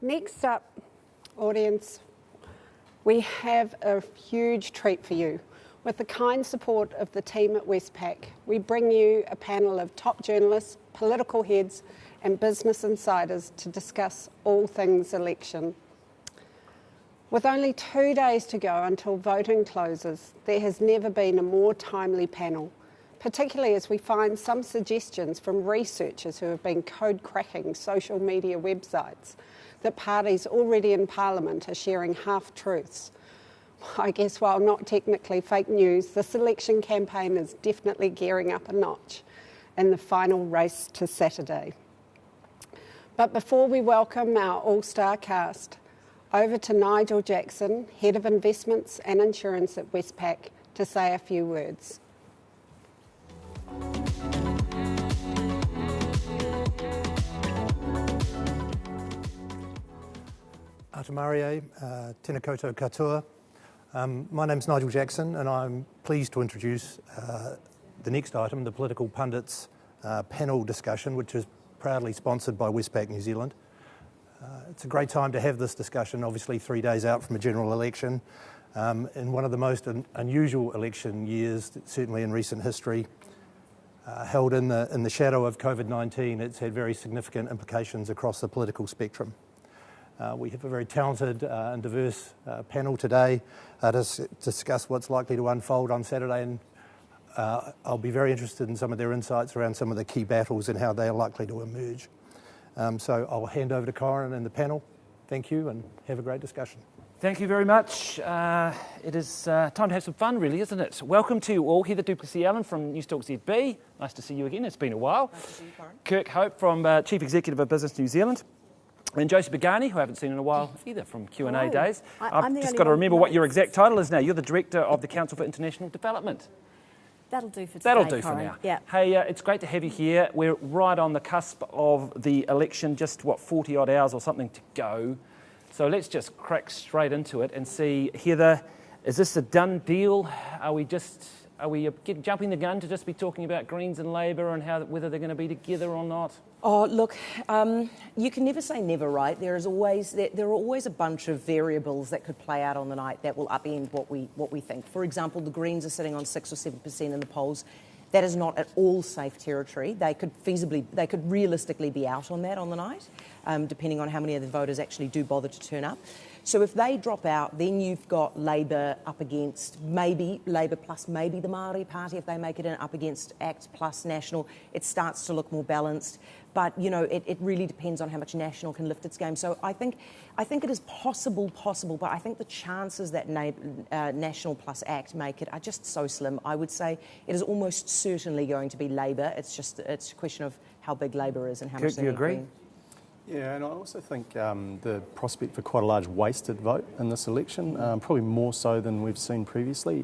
Next up, audience, we have a huge treat for you. With the kind support of the team at Westpac, we bring you a panel of top journalists, political heads and business insiders to discuss all things election. With only 2 days to go until voting closes, there has never been a more timely panel, particularly as we find some suggestions from researchers who have been code-cracking social media websites that parties already in Parliament are sharing half-truths. I guess while not technically fake news, this election campaign is definitely gearing up a notch in the final race to Saturday. But before we welcome our all-star cast, over to Nigel Jackson, Head of Investments and Insurance at Westpac, to say a few words. Atamarie, tēnā koutou katoa. My name's Nigel Jackson and I'm pleased to introduce the next item, the Political Pundits panel discussion, which is proudly sponsored by Westpac New Zealand. It's a great time to have this discussion, obviously 3 days out from a general election, in one of the most unusual election years, certainly in recent history. Held in the shadow of COVID-19, it's had very significant implications across the political spectrum. We have a very talented and diverse panel today to discuss what's likely to unfold on Saturday, and I'll be very interested in some of their insights around some of the key battles and how they are likely to emerge. So I'll hand over to Corin and the panel. Thank you and have a great discussion. Thank you very much. It is time to have some fun, really, isn't it? Welcome to you all. Heather Plessis-Allan from Newstalk ZB. Nice to see you again. It's been a while. Nice to see you, Corin. Kirk Hope from Chief Executive of Business New Zealand. And Josie Pagani, who I haven't seen in a while either, from Q&A days. I've just got to remember what your exact title is now. You're the Director of the Council for International Development. That'll do for today, That'll do Corin. for now. Yeah. Hey, it's great to have you here. We're right on the cusp of the election, just, 40 odd hours or something to go. So let's just crack straight into it and see, Heather, is this a done deal? Are we jumping the gun to just be talking about Greens and Labour and whether they're going to be together or not? Oh, look, you can never say never, right? There are always a bunch of variables that could play out on the night that will upend what we think. For example, the Greens are sitting on 6 or 7% in the polls. That is not at all safe territory. They could realistically be out on that on the night, depending on how many of the voters actually do bother to turn up. So if they drop out, then you've got Labour up against maybe Labour plus maybe the Māori Party if they make it in, up against ACT plus National. It starts to look more balanced. But, it really depends on how much National can lift its game. So I think it is possible, but I think the chances that National plus ACT make it are just so slim. I would say it is almost certainly going to be Labour. It's a question of how big Labour is and how much they do you agree? Yeah, and I also think the prospect for quite a large wasted vote in this election, probably more so than we've seen previously.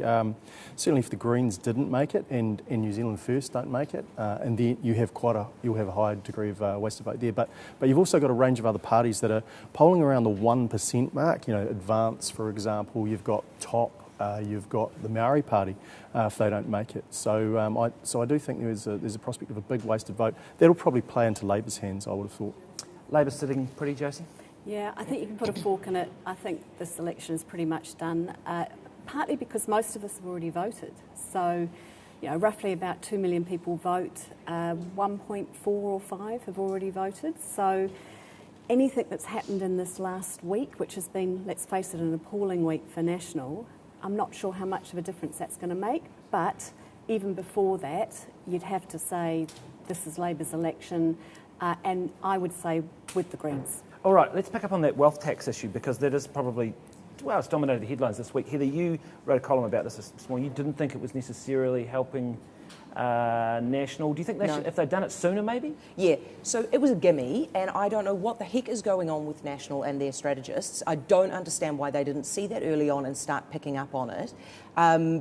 Certainly if the Greens didn't make it and New Zealand First don't make it, and then you'll have a high degree of wasted vote there. But you've also got a range of other parties that are polling around the 1% mark, Advance, for example, you've got TOP, you've got the Maori Party if they don't make it. So I do think there's a prospect of a big wasted vote. That'll probably play into Labour's hands, I would have thought. Labour sitting pretty, Josie? Yeah, I think you can put a fork in it. I think this election is pretty much done, partly because most of us have already voted. So, roughly about 2 million people vote, 1.4 or 5 have already voted. So anything that's happened in this last week, which has been, let's face it, an appalling week for National, I'm not sure how much of a difference that's going to make. But even before that, you'd have to say this is Labour's election. And I would say with the Greens. All right, let's pick up on that wealth tax issue because that is probably, it's dominated the headlines this week. Heather, you wrote a column about this morning. You didn't think it was necessarily helping National. Do you think if they'd done it sooner, maybe? Yeah, so it was a gimme, and I don't know what the heck is going on with National and their strategists. I don't understand why they didn't see that early on and start picking up on it,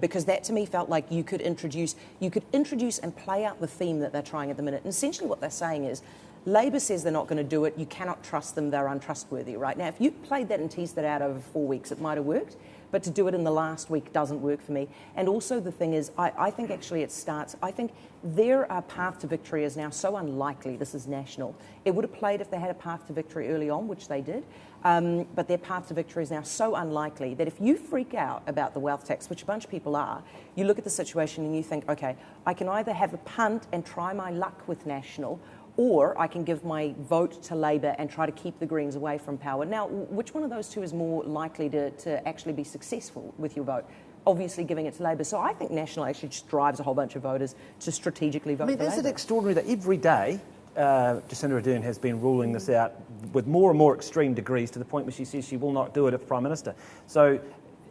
because that to me felt like you could introduce and play out the theme that they're trying at the minute. And essentially what they're saying is, Labor says they're not going to do it. You cannot trust them. They're untrustworthy, right? Now, if you played that and teased that out over 4 weeks, it might have worked. But to do it in the last week doesn't work for me. And also the thing is, I think actually it starts, I think their path to victory is now so unlikely. This is national. It would have played if they had a path to victory early on, which they did. But their path to victory is now so unlikely that if you freak out about the wealth tax, which a bunch of people are, you look at the situation and you think, okay, I can either have a punt and try my luck with national, or I can give my vote to Labor and try to keep the Greens away from power. Now, which one of those two is more likely to actually be successful with your vote? Obviously giving it to Labor. So I think National actually just drives a whole bunch of voters to strategically vote for Labor. Is it extraordinary that every day Jacinda Ardern has been ruling this out with more and more extreme degrees to the point where she says she will not do it if Prime Minister. So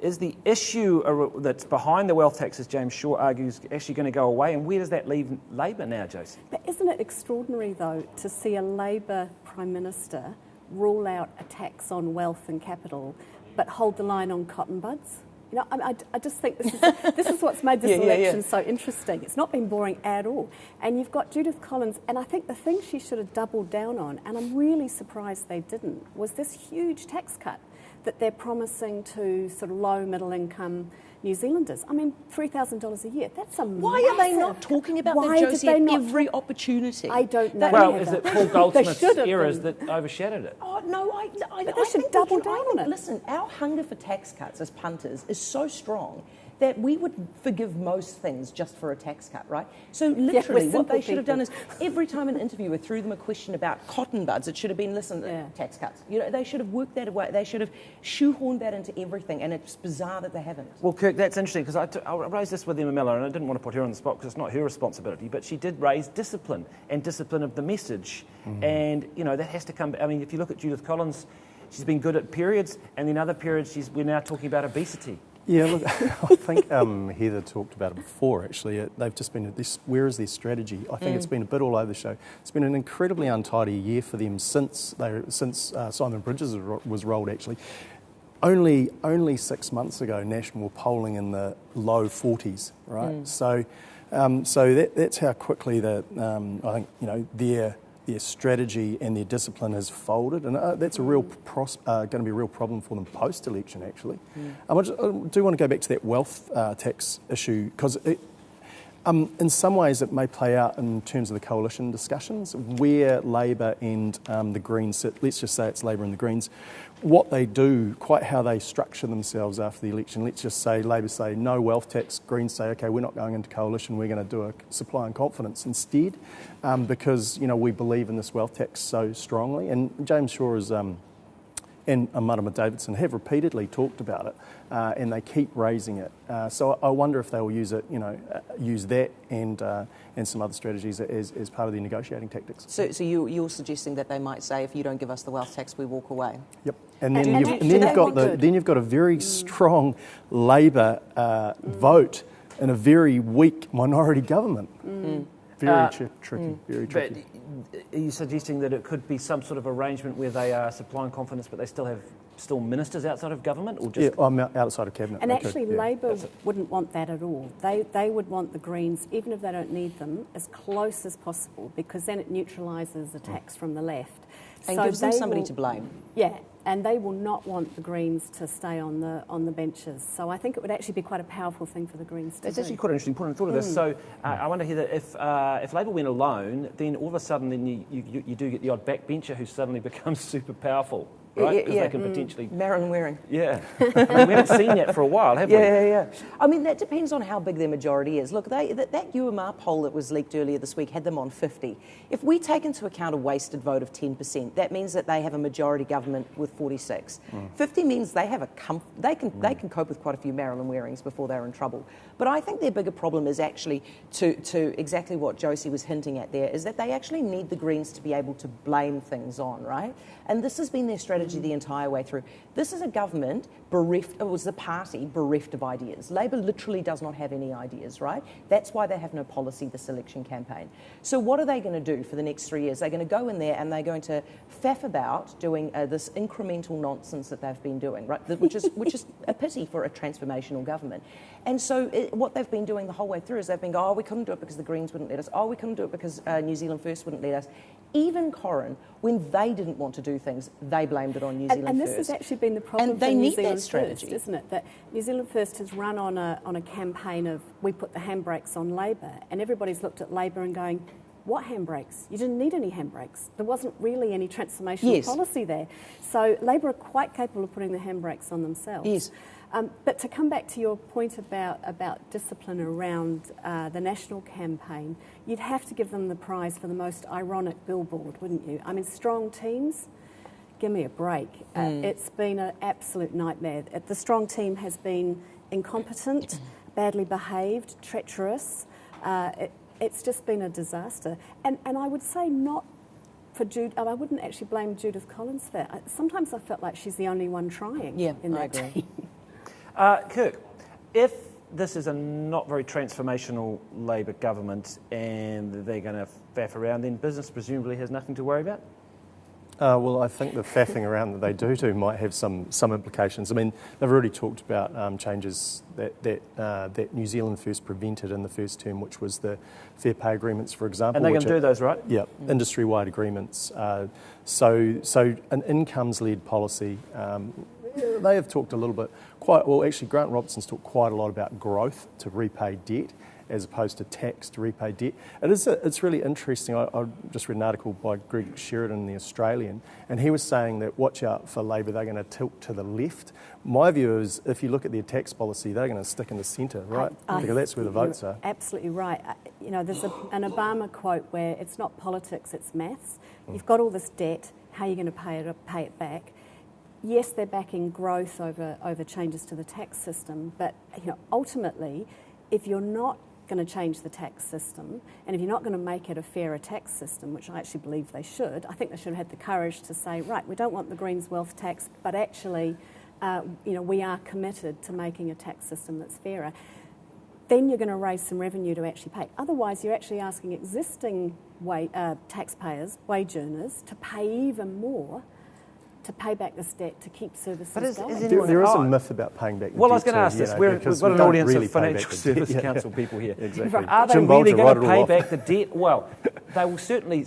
is the issue that's behind the wealth tax, as James Shaw argues, actually going to go away? And where does that leave Labor now, Josie? But isn't it extraordinary, though, to see a Labor Prime Minister rule out a tax on wealth and capital, but hold the line on cotton buds? You know, I just think this is what's made this election so interesting. It's not been boring at all. And you've got Judith Collins, and I think the thing she should have doubled down on, and I'm really surprised they didn't, was this huge tax cut that they're promising to sort of low, middle income New Zealanders. I mean, $3,000 a year. That's a Why are they not talking about that, Josie, at every opportunity? I don't know. Well, is it Paul Goldsmith's errors that overshadowed it? Oh, no, I should double down on it. Listen, our hunger for tax cuts as punters is so strong that we would forgive most things just for a tax cut, right? So literally what they should have done is every time an interviewer threw them a question about cotton buds, it should have been, listen, tax cuts. You know, they should have worked that away. They should have shoehorned that into everything, and it's bizarre that they haven't. Well, Kirk, that's interesting, because I raised this with Emma Miller, and I didn't want to put her on the spot because it's not her responsibility, but she did raise discipline and discipline of the message. And, you know, that has to come... I mean, if you look at Judith Collins, she's been good at periods, and in other periods we're now talking about obesity. Yeah, look, I think Heather talked about it before, actually. They've just been at this, where is their strategy? I think it's been a bit all over the show. It's been an incredibly untidy year for them since Simon Bridges was rolled, actually. Only 6 months ago, National were polling in the low 40s, right? So that's how quickly I think, you know, their strategy and their discipline has folded, and that's a real going to be a real problem for them post-election, actually. I do want to go back to that wealth tax issue, because in some ways it may play out in terms of the coalition discussions, where Labor and the Greens sit. Let's just say it's Labor and the Greens. What they do, quite how they structure themselves after the election. Let's just say Labor say no wealth tax, Greens say, okay, we're not going into coalition, we're going to do a supply and confidence instead, because, you know, we believe in this wealth tax so strongly. And James Shaw is, and Marama Davidson have repeatedly talked about it, and they keep raising it. So I wonder if they will use it, you know, use that and some other strategies as part of their negotiating tactics. So you're suggesting that they might say, if you don't give us the wealth tax, we walk away? Yep. And then you've got a very strong Labor vote in a very weak minority government. Very tricky, very tricky. But are you suggesting that it could be some sort of arrangement where they are supplying confidence, but they still have ministers outside of government, or just? Yeah, I'm outside of cabinet. And actually, Labor wouldn't want that at all. They would want the Greens, even if they don't need them, as close as possible, because then it neutralises attacks from the left. And gives them somebody to blame. Yeah, and they will not want the Greens to stay on the benches. So I think it would actually be quite a powerful thing for the Greens to do. That's actually quite an interesting point. I thought of this. So I wonder here that if Labor went alone, then all of a sudden then you do get the odd backbencher who suddenly becomes super powerful. Right? Because they can potentially... Marilyn Waring. Yeah. I mean, we haven't seen that for a while, have we? Yeah. I mean, that depends on how big their majority is. Look, that UMR poll that was leaked earlier this week had them on 50. If we take into account a wasted vote of 10%, that means that they have a majority government with 46. 50 means they have they can cope with quite a few Marilyn Warings before they're in trouble. But I think their bigger problem is actually to exactly what Josie was hinting at there, is that they actually need the Greens to be able to blame things on, right? And this has been their strategy the entire way through. This is a government bereft. It was the party bereft of ideas. Labor literally does not have any ideas, right? That's why they have no policy this election campaign. So what are they going to do for the next 3 years? They're going to go in there and they're going to faff about doing this incremental nonsense that they've been doing, right? Which is a pity for a transformational government. And so what they've been doing the whole way through is they've been going, oh, we couldn't do it because the Greens wouldn't let us. Oh, we couldn't do it because New Zealand First wouldn't let us. Even Corin, when they didn't want to do things, they blamed it on New Zealand First. And this has actually been the problem and they for New need Zealand that strategy, First, isn't it? That New Zealand First has run on a campaign of we put the handbrakes on Labor, and everybody's looked at Labor and going, what handbrakes? You didn't need any handbrakes. There wasn't really any transformational policy there. So Labor are quite capable of putting the handbrakes on themselves. Yes. But to come back to your point about discipline around the national campaign, you'd have to give them the prize for the most ironic billboard, wouldn't you? I mean, strong teams, give me a break. It's been an absolute nightmare. The strong team has been incompetent, badly behaved, treacherous. It's just been a disaster. And I would say not for I wouldn't actually blame Judith Collins for it. Sometimes I felt like she's the only one trying in that team. Kirk, if this is a not very transformational Labor government and they're going to faff around, then business presumably has nothing to worry about? Well, I think the faffing around that they do might have some implications. I mean, they've already talked about changes that New Zealand First prevented in the first term, which was the fair pay agreements, for example. And they're going to do those, right? Yeah, industry-wide agreements. So an incomes-led policy. They have talked a little bit, actually Grant Robertson's talked quite a lot about growth to repay debt as opposed to tax to repay debt. It's really interesting. I just read an article by Greg Sheridan in The Australian, and he was saying that watch out for Labor, they're going to tilt to the left. My view is if you look at their tax policy, they're going to stick in the centre, right? Because that's where the votes are. Absolutely right. There's an Obama quote where it's not politics, it's maths. You've got all this debt, how are you going to pay it back? Yes, they're backing growth over changes to the tax system, but ultimately, if you're not going to change the tax system, and if you're not going to make it a fairer tax system, which I actually believe they should, I think they should have had the courage to say, right, we don't want the Greens wealth tax, but actually, we are committed to making a tax system that's fairer. Then you're going to raise some revenue to actually pay. Otherwise, you're actually asking existing taxpayers, wage earners, to pay even more to pay back this debt to keep services going. There is a myth about paying back the debt. Well, I was going to ask this. We've got an audience of Financial Service Council people here. Exactly. Are they really going to pay back the debt? Well, they will certainly,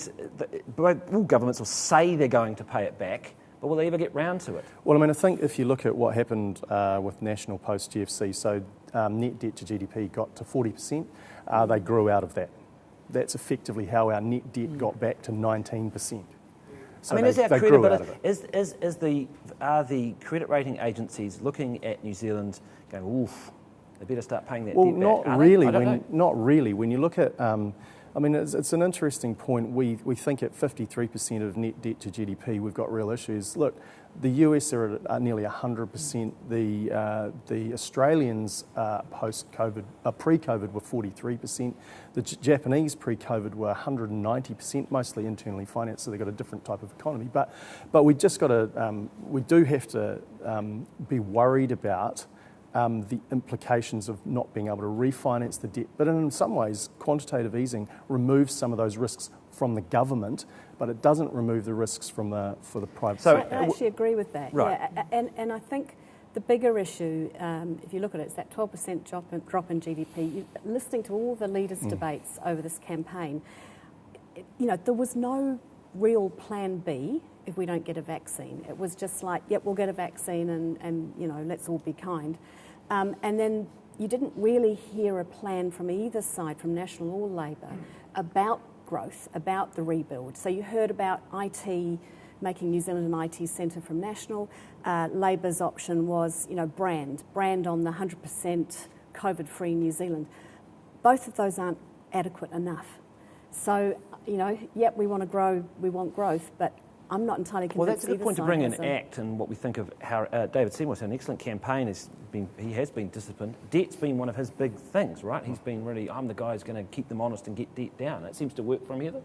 all governments will say they're going to pay it back, but will they ever get round to it? Well, I mean, I think if you look at what happened with National post GFC, so net debt to GDP got to 40%, they grew out of that. That's effectively how our net debt got back to 19%. So is our credibility, are the credit rating agencies looking at New Zealand going, oof, they better start paying that debt back? Well, not really. When you look at, it's an interesting point. We think at 53% of net debt to GDP, we've got real issues. Look, the US are at nearly 100%. The Australians post-COVID, pre-COVID were 43%. The Japanese pre-COVID were 190%, mostly internally financed, so they've got a different type of economy. But we just got to, we do have to be worried about the implications of not being able to refinance the debt. But in some ways, quantitative easing removes some of those risks from the government, but it doesn't remove the risks for the private sector. I actually agree with that. Right. Yeah, and I think the bigger issue, if you look at it, is that 12% drop in GDP. Listening to all the leaders' debates over this campaign, there was no real plan B if we don't get a vaccine. It was just like, yep, we'll get a vaccine and let's all be kind. And then you didn't really hear a plan from either side, from National or Labor, about growth, about the rebuild. So you heard about IT, making New Zealand an IT centre from National. Labor's option was, brand on the 100% COVID-free New Zealand. Both of those aren't adequate enough. So, yep, we want to grow, we want growth, but I'm not entirely convinced. Well, that's a good point to bring in in ACT and what we think of how David Seymour's had an excellent campaign. He has been disciplined. Debt's been one of his big things, right? He's been really, I'm the guy who's going to keep them honest and get debt down. It seems to work for him, Heather.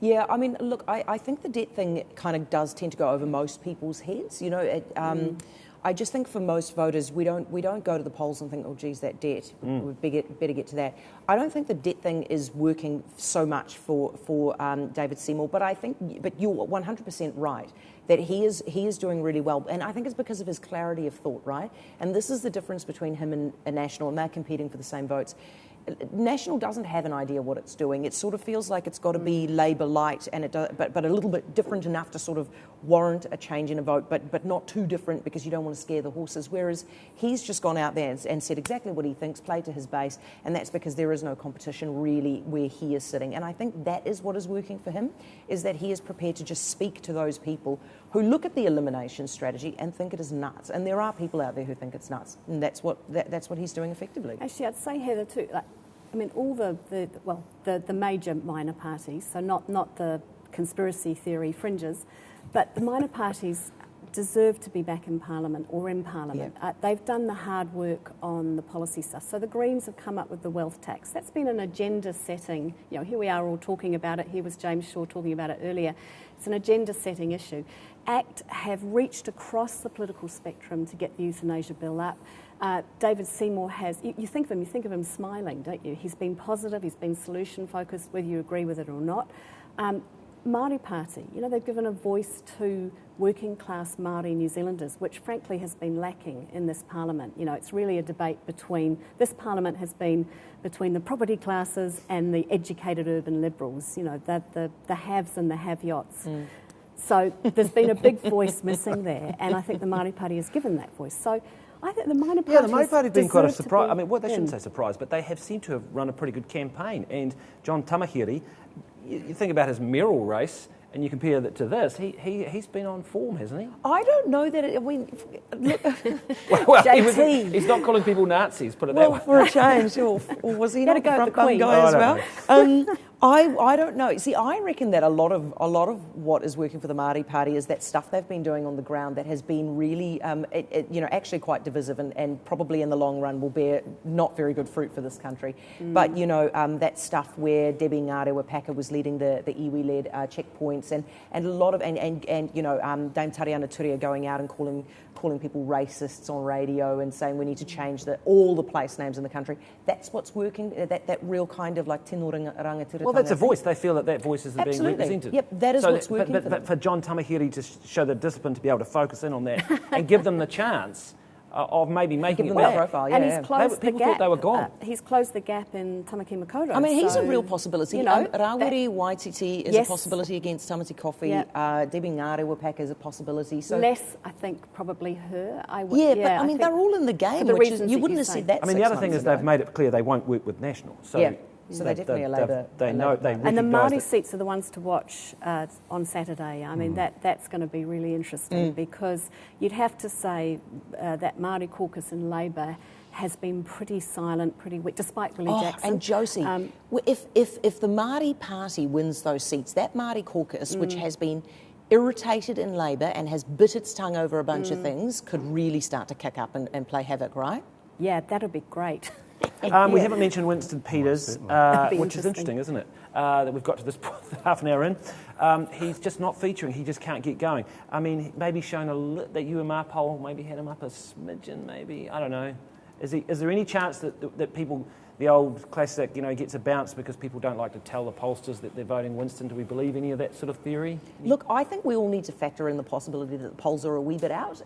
Yeah, look, I think the debt thing kind of does tend to go over most people's heads. I just think for most voters, we don't go to the polls and think, oh, geez, that debt, we'd better get to that. I don't think the debt thing is working so much for David Seymour, but you're 100% right that he is doing really well, and I think it's because of his clarity of thought, right? And this is the difference between him and National, and they're competing for the same votes. National doesn't have an idea what it's doing. It sort of feels like it's got to be Labour light, and but a little bit different enough to sort of warrant a change in a vote, but not too different because you don't want to scare the horses. Whereas he's just gone out there and said exactly what he thinks, played to his base, and that's because there is no competition really where he is sitting. And I think that is what is working for him, is that he is prepared to just speak to those people who look at the elimination strategy and think it is nuts. And there are people out there who think it's nuts, and that's what he's doing effectively. Actually, I'd say, Heather, too, all the major minor parties, so not the conspiracy theory fringes, but the minor parties deserve to be back in Parliament or in Parliament. Yeah. They've done the hard work on the policy stuff. So the Greens have come up with the wealth tax. That's been an agenda setting. Here we are all talking about it. Here was James Shaw talking about it earlier. It's an agenda setting issue. ACT have reached across the political spectrum to get the euthanasia bill up. David Seymour has, you think of him smiling, don't you? He's been positive, he's been solution focused, whether you agree with it or not. Māori Party, they've given a voice to working class Māori New Zealanders, which frankly has been lacking in this parliament. It's really a debate this parliament has been between the property classes and the educated urban liberals, the haves and the have-yots. So there's been a big voice missing there, and I think the Māori Party has given that voice. So I think the minor parties... Yeah, the Māori Party have been quite a surprise. I mean, they shouldn't say surprise, but they have seemed to have run a pretty good campaign. And John Tamahiri, you think about his mayoral race, and you compare that to this, he's been on form, hasn't he? I don't know that look, he's not calling people Nazis, put it that way. Well, for a change, or was he not a front bum guy as well? I don't know. See, I reckon that a lot of what is working for the Māori Party is that stuff they've been doing on the ground that has been really, actually quite divisive and probably in the long run will bear not very good fruit for this country. But that stuff where Debbie Ngārewa-Paka was leading the iwi-led checkpoints and a lot of Dame Tariana Turia going out and calling people racists on radio and saying we need to change all the place names in the country. That's what's working. That real kind of like tino rangatira. Well, that's a voice. They feel that voice isn't being represented. Yep, that is what's working. But for John Tamahiri to show the discipline to be able to focus in on that and give them the chance of maybe making it better. Profile, and he's closed the gap. People thought they were gone. He's closed the gap in Tamaki Makaurau. I mean, he's a real possibility. Rawiri Waititi is a possibility against Tamati Coffee. Debbie Ngārewa-Paka is a possibility. So less, I think, probably her. But I mean, they're all in the game. You wouldn't have said that. I mean, the other thing is they've made it clear they won't work with National. So they're definitely a Labour. They know. And the Māori seats are the ones to watch on Saturday. I mean, that's going to be really interesting because you'd have to say that Māori caucus in Labour has been pretty silent, pretty weak, despite Willie Jackson. And Josie, if the Māori Party wins those seats, that Māori caucus, which has been irritated in Labour and has bit its tongue over a bunch of things, could really start to kick up and play havoc, right? Yeah, that'll be great. We haven't mentioned Winston Peters, which is interesting, isn't it? That we've got to this half an hour in. He's just not featuring. He just can't get going. I mean, maybe showing that UMR poll maybe had him up a smidgen, maybe. I don't know. Is there any chance that people, the old classic, gets a bounce because people don't like to tell the pollsters that they're voting Winston? Do we believe any of that sort of theory? Look, I think we all need to factor in the possibility that the polls are a wee bit out.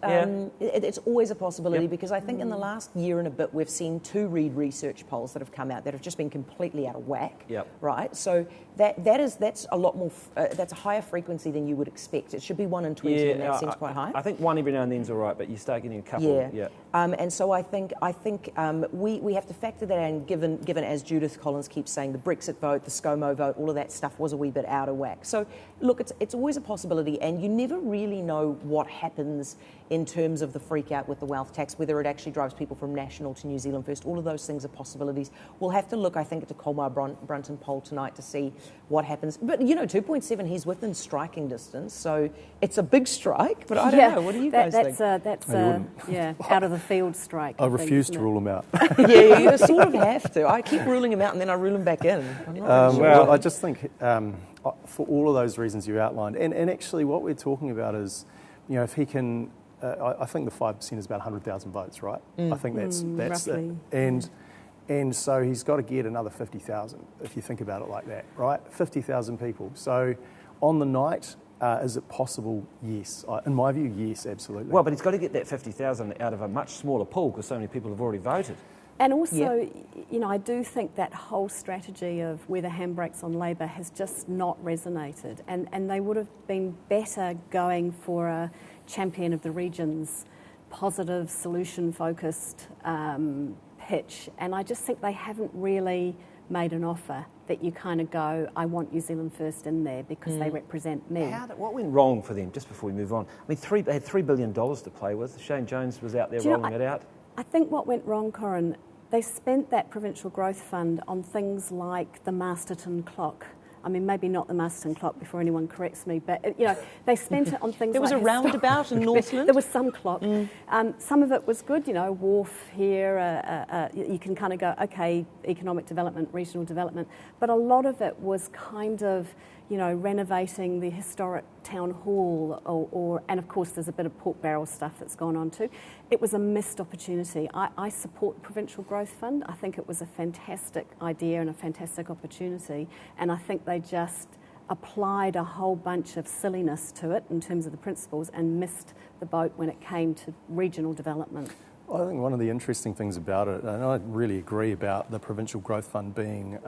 It's always a possibility because I think in the last year and a bit we've seen 2 Reid research polls that have come out that have just been completely out of whack. Right? So that's a lot more. That's a higher frequency than you would expect. It should be 1 in 20, and that seems quite high. I think one every now and then's all right, but you start getting a couple. And so I think we have to factor that in. Given as Judith Collins keeps saying, the Brexit vote, the ScoMo vote, all of that stuff was a wee bit out of whack. So look, it's always a possibility, and you never really know what happens in terms of the freak out with the wealth tax, whether it actually drives people from National to New Zealand First. All of those things are possibilities. We'll have to look, I think, at the Colmar Brunton poll tonight to see what happens. But 2.7, he's within striking distance, so it's a big strike. But I don't know. What do you guys think? That's out of the field strike. I refuse to rule him out. You sort of have to. I keep ruling him out and then I rule him back in. Well, I just think for all of those reasons you outlined, and actually what we're talking about is, if he can I think the 5% is about 100,000 votes, right? I think that's roughly. it. And so he's got to get another 50,000, if you think about it like that, right? 50,000 people. So on the night, is it possible? Yes. In my view, yes, absolutely. Well, but he's got to get that 50,000 out of a much smaller pool because so many people have already voted. And also, you know, I do think that whole strategy of where the handbrake's on Labor has just not resonated. And they would have been better going for a champion of the regions, positive, solution-focused pitch. And I just think they haven't really made an offer that you kind of go, I want New Zealand First in there because they represent me. What went wrong for them, just before we move on? I mean, they had $3 billion to play with. Shane Jones was out there rolling it out. I think what went wrong, Corin, they spent that Provincial Growth Fund on things like the Masterton clock. I mean, maybe not the Masterton clock before anyone corrects me, but, you know, they spent it on things There was like... a roundabout in Northland. There was some clock. Some of it was good, you know, wharf here, you can kind of go, okay, economic development, regional development, but a lot of it was kind of, you know, renovating the historic town hall and of course there's a bit of pork barrel stuff that's gone on too. It was a missed opportunity. I support the Provincial Growth Fund. I think it was a fantastic idea and a fantastic opportunity, and I think they just applied a whole bunch of silliness to it in terms of the principles and missed the boat when it came to regional development. I think one of the interesting things about it, and I really agree about the Provincial Growth Fund being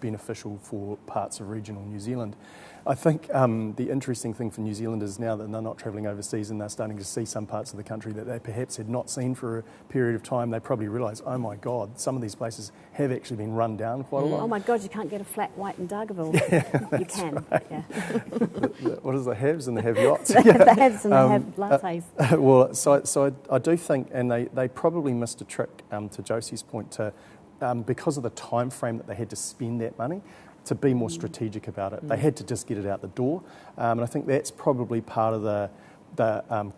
beneficial for parts of regional New Zealand. I think the interesting thing for New Zealanders now that they're not travelling overseas and they're starting to see some parts of the country that they perhaps had not seen for a period of time, they probably realise, oh my God, some of these places have actually been run down quite a lot. Oh my God, you can't get a flat white in Dargaville. You can. Right. Yeah. What is the haves and the have-yachts? The haves and the have lattes. Well, so I do think, and they probably missed a trick, to Josie's point, to because of the time frame that they had to spend that money, to be more strategic about it. They had to just get it out the door, and I think that's probably part of the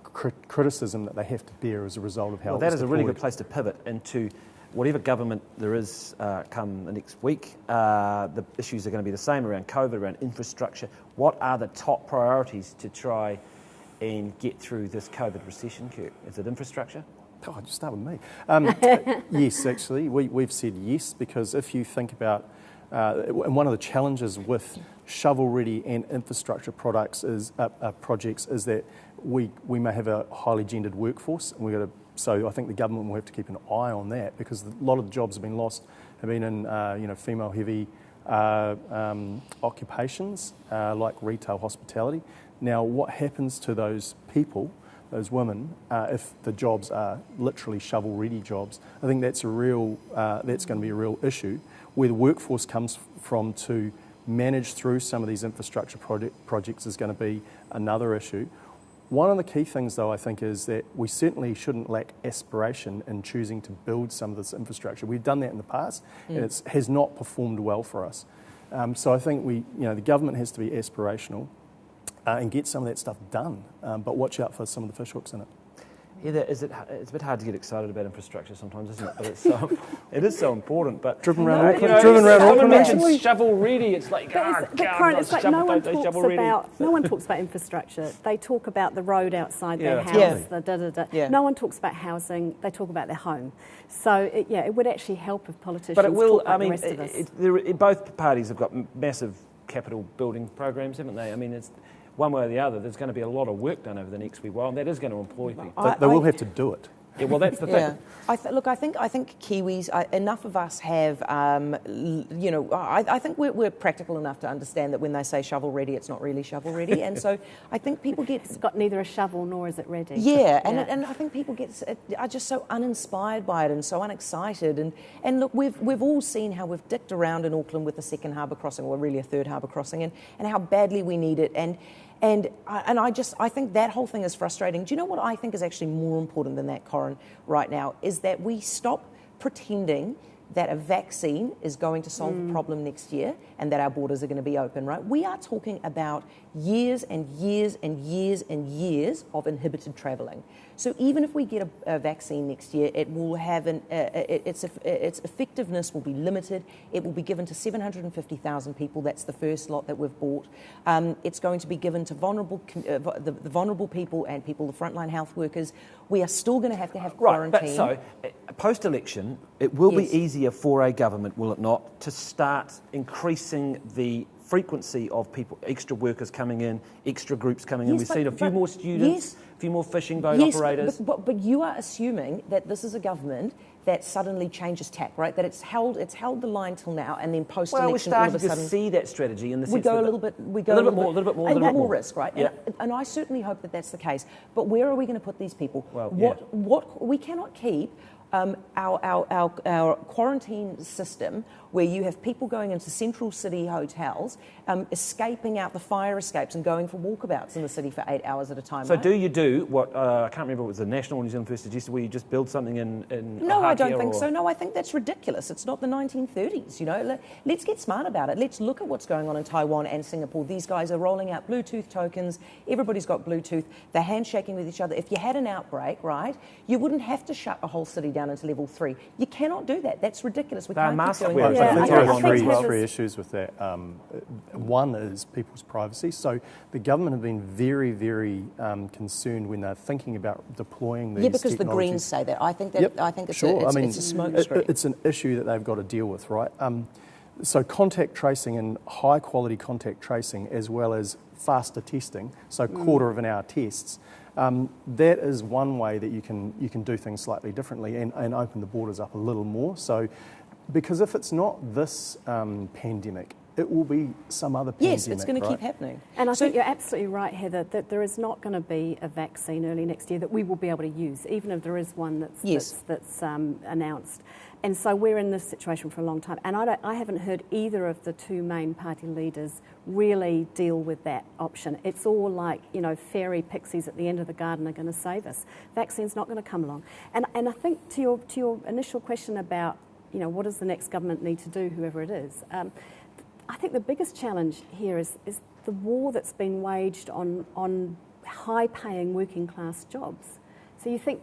criticism that they have to bear as a result of how. Well, that is a really good place to pivot into whatever government there is come the next week. The issues are going to be the same around COVID, around infrastructure. What are the top priorities to try and get through this COVID recession, Kirk? Is it infrastructure? Oh, just start with me. Yes, actually, we've said yes, because if you think about, and one of the challenges with shovel-ready and infrastructure projects is that we may have a highly gendered workforce, and so I think the government will have to keep an eye on that, because a lot of the jobs have been lost have been in female-heavy occupations like retail, hospitality. Now, what happens to those people, those women, if the jobs are literally shovel-ready jobs? I think that's going to be a real issue. Where the workforce comes from to manage through some of these infrastructure projects is going to be another issue. One of the key things, though, I think, is that we certainly shouldn't lack aspiration in choosing to build some of this infrastructure. We've done that in the past, and it has not performed well for us. So I think the government has to be aspirational and get some of that stuff done, but watch out for some of the fishhooks in it. Heather, it's a bit hard to get excited about infrastructure sometimes, isn't it? But it is so important. But driven around Auckland. Mentions shovel ready. It's like, Corin, it's like no one talks about infrastructure. They talk about the road outside their house. No one talks about housing. They talk about their home. So it would actually help if politicians. But it will. Talk about the rest of us. Both parties have got massive capital building programs, haven't they? I mean, it's one way or the other. There's going to be a lot of work done over the next wee while, and that is going to employ people. They will have to do it. Yeah, well, that's the thing. Yeah. I think Kiwis, enough of us have, I think we're practical enough to understand that when they say shovel ready, it's not really shovel ready, and so I think people get... It's got neither a shovel nor is it ready. Yeah, and I think people are just so uninspired by it and so unexcited, and look, we've all seen how we've dicked around in Auckland with the second harbour crossing, or really a third harbour crossing, and how badly we need it, and I think that whole thing is frustrating. Do you know what I think is actually more important than that, Corin, right now, is that we stop pretending that a vaccine is going to solve the problem next year and that our borders are going to be open, right? We are talking about years and years and years and years of inhibited travelling. So even if we get a vaccine next year, it will have its effectiveness will be limited. It will be given to 750,000 people. That's the first lot that we've bought. It's going to be given to the vulnerable people and people, the frontline health workers. We are still going to have quarantine. Right, but so post-election, it will be easier for a government, will it not, to start increasing the frequency of people, extra workers coming in, extra groups coming in. We've seen a few more students, a few more fishing boat operators. But you are assuming that this is a government that suddenly changes tack, right? That it's held the line till now, and then post-election, all of a sudden, we're starting to see that strategy in the sense we go a little bit more risk, right? Yeah. And I certainly hope that that's the case. But where are we going to put these people? Well, what we cannot keep. Our quarantine system, where you have people going into central city hotels, escaping out the fire escapes and going for walkabouts in the city for 8 hours at a time. So right? do you do what, I can't remember what was the National New Zealand First suggested, where you just build something in No, I don't think so. No, I think that's ridiculous. It's not the 1930s, Let's get smart about it. Let's look at what's going on in Taiwan and Singapore. These guys are rolling out Bluetooth tokens. Everybody's got Bluetooth. They're handshaking with each other. If you had an outbreak, right, you wouldn't have to shut a whole city down into level 3. You cannot do that. That's ridiculous. We can't keep doing that. I think there are three issues with that. One is people's privacy. So the government have been very, very concerned when they're thinking about deploying these because technologies. the Greens say that. I think it's a smoke screen. It's an issue that they've got to deal with, right? So contact tracing and high quality contact tracing, as well as faster testing, so quarter of an hour tests, that is one way that you can do things slightly differently and open the borders up a little more. So, because if it's not this pandemic, it will be some other pandemic. Yes, it's going to keep happening. And I think you're absolutely right, Heather, that there is not going to be a vaccine early next year that we will be able to use, even if there is one that's announced. And so we're in this situation for a long time. And I haven't heard either of the two main party leaders really deal with that option. It's all like, fairy pixies at the end of the garden are going to save us. Vaccine's not going to come along. And I think to your initial question about, what does the next government need to do, whoever it is, I think the biggest challenge here is the war that's been waged on high-paying working-class jobs. So you think,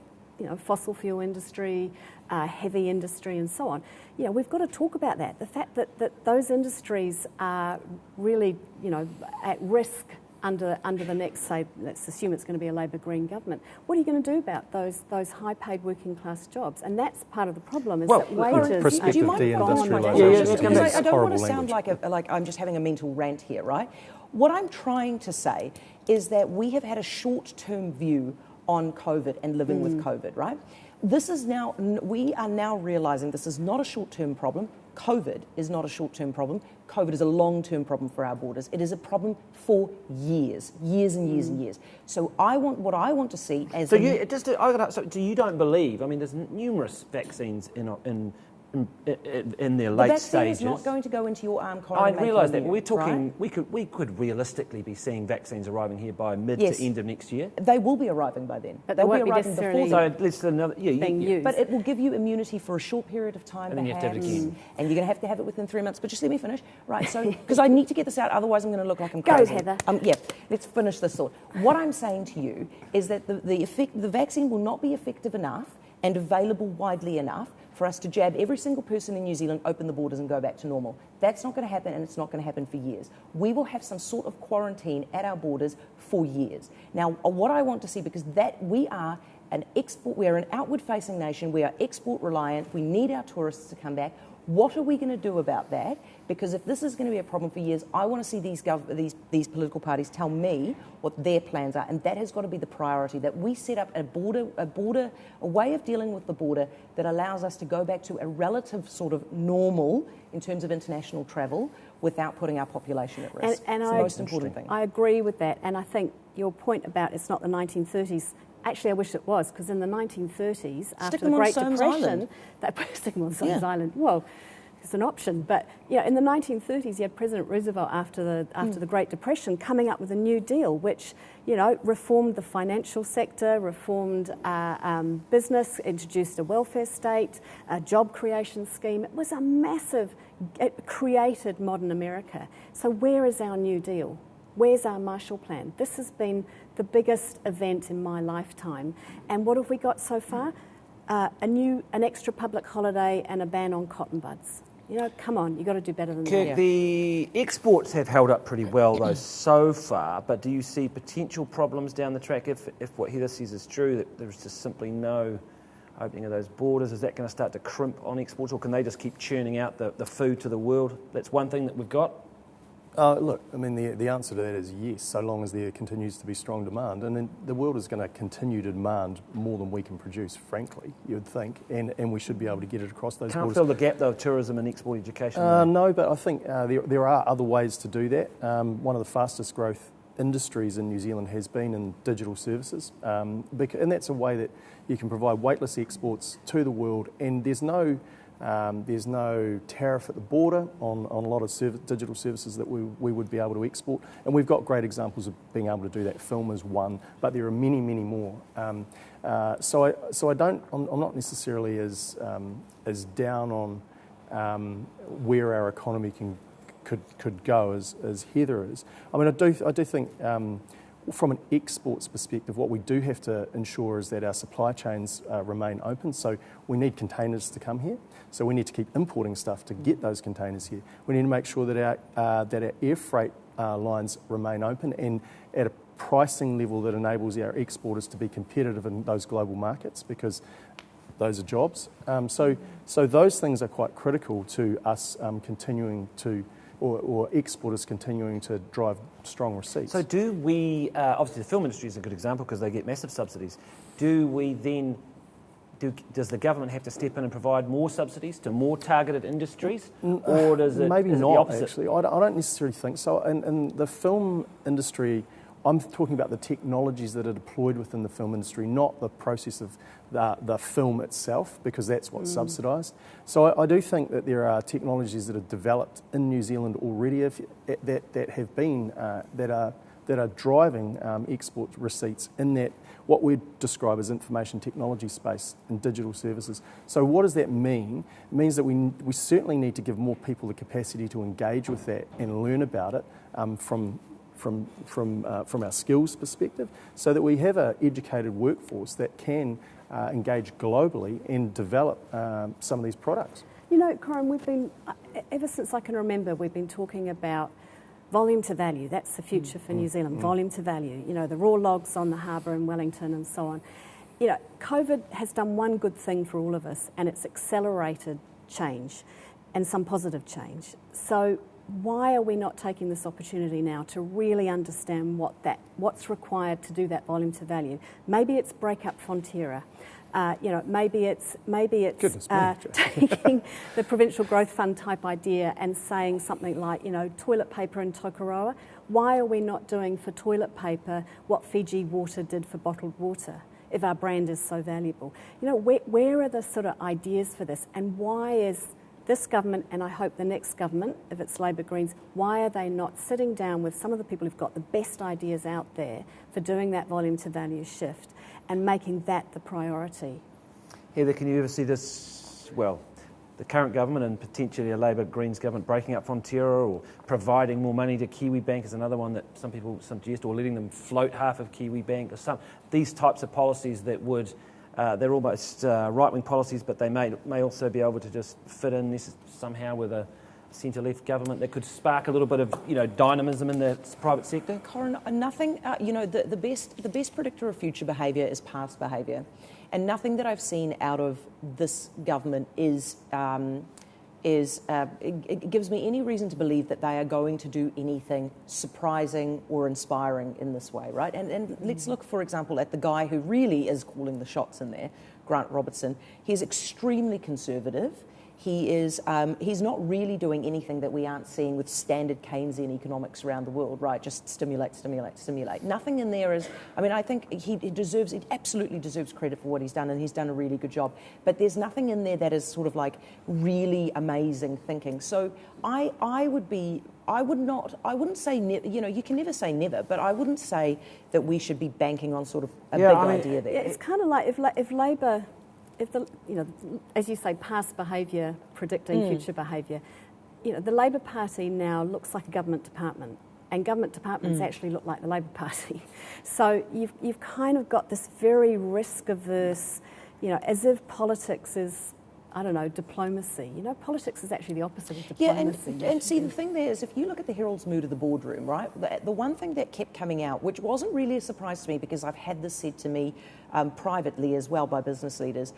fossil fuel industry, heavy industry and so on. We've got to talk about that. The fact that those industries are really, at risk under the next, say, let's assume it's going to be a Labor Green government. What are you going to do about those high-paid working-class jobs? And that's part of the problem, is that wages... Do you mind deindustrialisation. I don't want to sound like I'm just having a mental rant here, right? What I'm trying to say is that we have had a short-term view on COVID and living with COVID, right? We are now realising this is not a short-term problem. COVID is not a short-term problem. COVID is a long-term problem for our borders. It is a problem for years and years and years. So what I want to see as... So you don't believe, there's numerous vaccines in their late stages. The vaccine is not going to go into your arm, Corin. I realise that. We're talking. Right? We could realistically be seeing vaccines arriving here by mid to end of next year. They will be arriving by then. But they'll won't be arriving before. So let's another being used. But it will give you immunity for a short period of time. And then you have to have it again. And you're going to have it within 3 months. But just let me finish, right? So because I need to get this out, otherwise I'm going to look like I'm crazy. Go, Heather. Let's finish this thought. What I'm saying to you is that the vaccine will not be effective enough and available widely enough for us to jab every single person in New Zealand, open the borders and go back to normal. That's not going to happen, and it's not going to happen for years. We will have some sort of quarantine at our borders for years. Now, what I want to see, because we are an outward-facing nation, we are export reliant, we need our tourists to come back. What are we going to do about that? Because if this is going to be a problem for years, I want to see these political parties tell me what their plans are, and that has got to be the priority, that we set up a way of dealing with the border that allows us to go back to a relative sort of normal in terms of international travel without putting our population at risk. And it's the most important thing. I agree with that, and I think your point about it's not the 1930s, actually, I wish it was, because in the 1930s, after the Great Depression, stick them on Soames Island. Well, as an option. But in the 1930s, you had President Roosevelt after the Great Depression coming up with a New Deal, which reformed the financial sector, reformed business, introduced a welfare state, a job creation scheme. It was a massive. It created modern America. So where is our New Deal? Where's our Marshall Plan? This has been the biggest event in my lifetime. And what have we got so far? An extra public holiday and a ban on cotton buds. Come on, you've got to do better than Kirk, that. the exports have held up pretty well, though, so far, but do you see potential problems down the track if what Heather says is true, that there's just simply no opening of those borders? Is that going to start to crimp on exports, or can they just keep churning out the food to the world? That's one thing that we've got. Look, I mean, the answer to that is yes, so long as there continues to be strong demand. And then the world is going to continue to demand more than we can produce, frankly, you would think, and we should be able to get it across those borders. Can't fill the gap, though, of tourism and export education. No, but I think there are other ways to do that. One of the fastest growth industries in New Zealand has been in digital services, and that's a way that you can provide weightless exports to the world, and there's no tariff at the border on a lot of digital services that we would be able to export. And we've got great examples of being able to do that. Film is one, but there are many, many more. I'm not necessarily as down on where our economy could go as Heather is. I mean, I do think from an exports perspective, what we do have to ensure is that our supply chains remain open. So we need containers to come here. So we need to keep importing stuff to get those containers here. We need to make sure that our air freight lines remain open and at a pricing level that enables our exporters to be competitive in those global markets, because those are jobs. So those things are quite critical to us continuing to, or exporters continuing to drive strong receipts. So do we, obviously the film industry is a good example because they get massive subsidies. Do we then, does the government have to step in and provide more subsidies to more targeted industries? Or does it, maybe is not, it the opposite? actually. I don't necessarily think so. In the film industry, I'm talking about the technologies that are deployed within the film industry, not the process of the film itself, because that's what's subsidised. So I do think that there are technologies that are developed in New Zealand already that have been that are driving export receipts in that what we describe as information technology space and digital services. So what does that mean? It means that we certainly need to give more people the capacity to engage with that and learn about it from our skills perspective, so that we have an educated workforce that can engage globally and develop some of these products. Corin, we've been, ever since I can remember, we've been talking about volume to value. That's the future for New Zealand, volume to value. The raw logs on the harbour in Wellington and so on. COVID has done one good thing for all of us, and it's accelerated change and some positive change. So why are we not taking this opportunity now to really understand what's required to do that volume to value? Maybe it's break up Fonterra. Maybe it's taking the Provincial Growth Fund type idea and saying something like, toilet paper in Tokoroa. Why are we not doing for toilet paper what Fiji Water did for bottled water, if our brand is so valuable? Where are the sort of ideas for this, and why is this government, and I hope the next government, if it's Labour Greens, why are they not sitting down with some of the people who've got the best ideas out there for doing that volume to value shift and making that the priority? Heather, can you ever see this, the current government and potentially a Labour Greens government breaking up Fonterra, or providing more money to Kiwi Bank is another one that some people suggest, or letting them float half of Kiwi Bank, or these types of policies that would... they're almost right-wing policies, but they may also be able to just fit in somehow with a centre-left government that could spark a little bit of dynamism in the private sector. Corin, nothing. The best predictor of future behaviour is past behaviour, and nothing that I've seen out of this government it gives me any reason to believe that they are going to do anything surprising or inspiring in this way, right? And let's look, for example, at the guy who really is calling the shots in there, Grant Robertson. He's extremely conservative. He's not really doing anything that we aren't seeing with standard Keynesian economics around the world, right? Just stimulate, stimulate, stimulate. Nothing in there is, I think he absolutely deserves credit for what he's done, and he's done a really good job. But there's nothing in there that is sort of like really amazing thinking. So I wouldn't say, you can never say never, but I wouldn't say that we should be banking on sort of a big idea there. Yeah, it's kind of like if Labor, as you say, past behaviour predicting future behaviour, the Labor Party now looks like a government department, and government departments actually look like the Labor Party. So you've kind of got this very risk-averse, as if politics is, I don't know, diplomacy. Politics is actually the opposite of diplomacy. Yeah, and see, the thing there is, if you look at the Herald's mood of the boardroom, right, the one thing that kept coming out, which wasn't really a surprise to me because I've had this said to me privately as well by business leaders,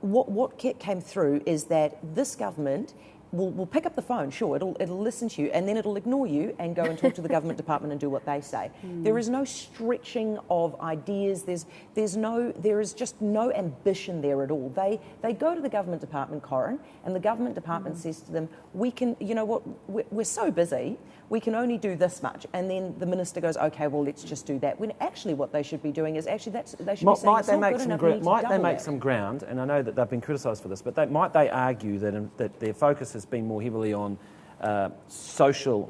what came through is that this government will pick up the phone, sure, it'll listen to you, and then it'll ignore you and go and talk to the government department and do what they say. There is no stretching of ideas. There is just no ambition there at all. They go to the government department, Corin, and the government department says to them, we're so busy, we can only do this much. And then the minister goes, okay, well, let's just do that. When actually what they should be doing is they should be saying, might they make some ground, and I know that they've been criticised for this, but might they argue that their focus has been more heavily on the social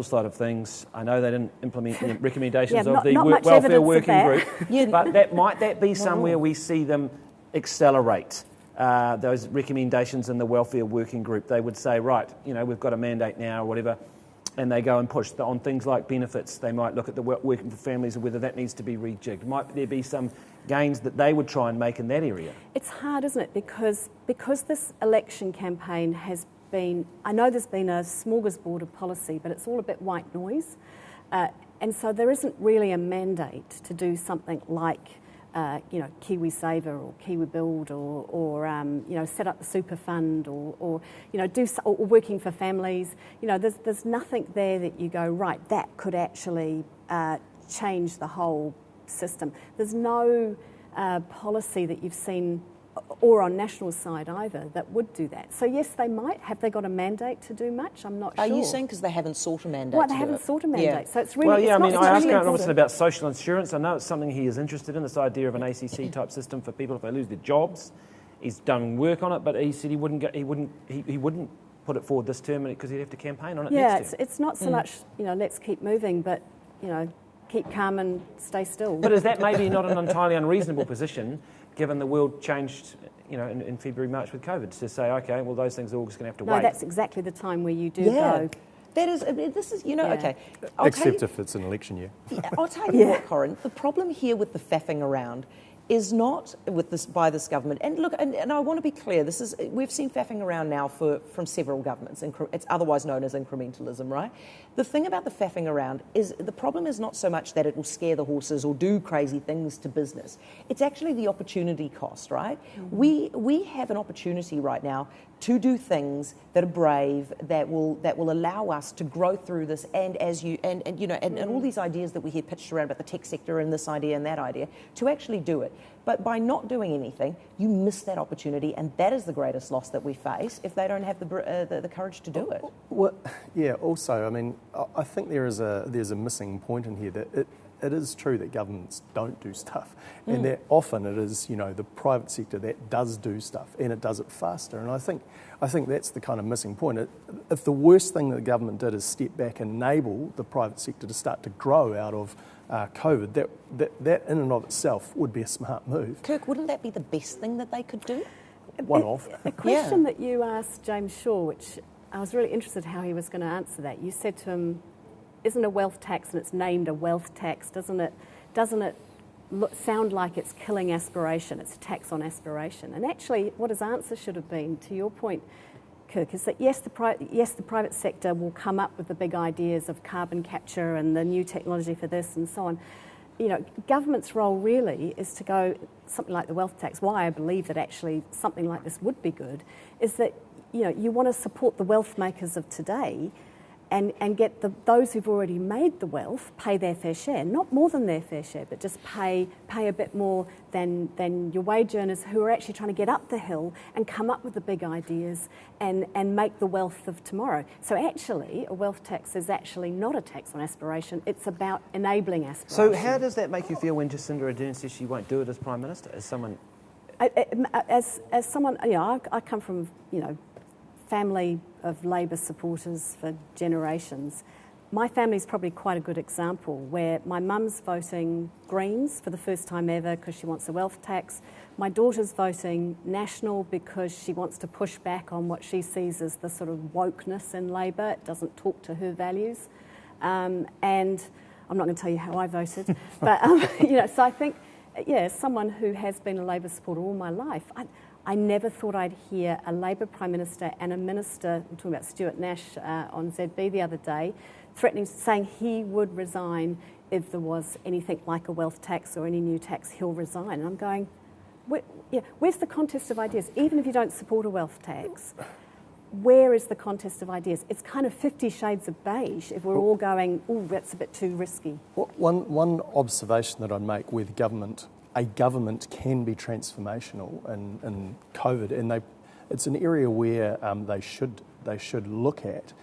side of things? I know they didn't implement the recommendations of the Welfare Working Group, but might that be somewhere we see them accelerate those recommendations in the Welfare Working Group? They would say, right, we've got a mandate now or whatever, and they go and push on things like benefits. They might look at the working for families and whether that needs to be rejigged. Might there be some gains that they would try and make in that area? It's hard, isn't it? Because this election campaign has been, I know there's been a smorgasbord of policy, but it's all a bit white noise. And so there isn't really a mandate to do something like Kiwi Saver or Kiwi Build or set up the super fund or working for families. There's nothing there that you go, right, that could actually change the whole system. There's no policy that you've seen, or on national side either, that would do that. So yes, they might. Have they got a mandate to do much? I'm not sure. Are you saying because they haven't sought a mandate? Well, they haven't sought a mandate. Yeah. So it's really... Well, yeah, I asked Grant Robertson about social insurance. I know it's something he is interested in, this idea of an ACC type system for people if they lose their jobs. He's done work on it, but he said he wouldn't put it forward this term because he'd have to campaign on it next term. It's not so much, let's keep moving, but, keep calm and stay still. But is that maybe not an entirely unreasonable position, given the world changed, in February, March with COVID, to say, okay, well, those things are all just going to have to wait? No, that's exactly the time where you do go. Okay. Except if it's an election year. I'll tell you what, Corin, the problem here with the faffing around is not by this government. And look, and I want to be clear, we've seen faffing around now from several governments. It's otherwise known as incrementalism, right? The thing about the faffing around is the problem is not so much that it will scare the horses or do crazy things to business. It's actually the opportunity cost, right? Mm-hmm. We have an opportunity right now to do things that are brave, that will allow us to grow through this, and all these ideas that we hear pitched around about the tech sector and this idea and that idea, to actually do it. But by not doing anything, you miss that opportunity, and that is the greatest loss that we face if they don't have the courage to do it. Well, yeah. Also, I think there's a missing point in here that it is true that governments don't do stuff, and that often it is the private sector that does do stuff, and it does it faster. And I think that's the kind of missing point. If the worst thing that the government did is step back and enable the private sector to start to grow out of COVID, that in and of itself would be a smart move. Kirk, wouldn't that be the best thing that they could do? One off. A question that you asked James Shaw, which I was really interested how he was going to answer that. You said to him, isn't a wealth tax, and it's named a wealth tax, doesn't it sound like it's killing aspiration? It's a tax on aspiration. And actually what his answer should have been, to your point, Kirk, is that yes, the private sector will come up with the big ideas of carbon capture and the new technology for this and so on. Government's role really is to go something like the wealth tax. Why I believe that actually something like this would be good is that you want to support the wealth makers of today, and get those who've already made the wealth pay their fair share, not more than their fair share, but just pay a bit more than your wage earners who are actually trying to get up the hill and come up with the big ideas and make the wealth of tomorrow. So actually, a wealth tax is actually not a tax on aspiration, it's about enabling aspiration. So how does that make you feel when Jacinda Ardern says she won't do it as Prime Minister? As someone... As someone, I come from, family of Labor supporters for generations. My family's probably quite a good example where my mum's voting Greens for the first time ever because she wants a wealth tax. My daughter's voting National because she wants to push back on what she sees as the sort of wokeness in Labor. It doesn't talk to her values. And I'm not going to tell you how I voted. But, so I think, as someone who has been a Labor supporter all my life, I never thought I'd hear a Labor Prime Minister and a Minister, I'm talking about Stuart Nash on ZB the other day, saying he would resign if there was anything like a wealth tax or any new tax, he'll resign. And I'm going, where's the contest of ideas? Even if you don't support a wealth tax, where is the contest of ideas? It's kind of 50 shades of beige if we're all going, that's a bit too risky. One observation that I'd make with government, a government can be transformational in COVID, and it's an area where they should look at.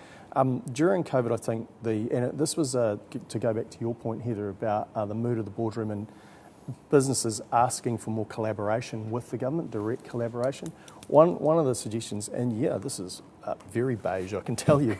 During COVID, I think and this was to go back to your point, Heather, about the mood of the boardroom and businesses asking for more collaboration with the government, direct collaboration. One of the suggestions, and this is very beige, I can tell you,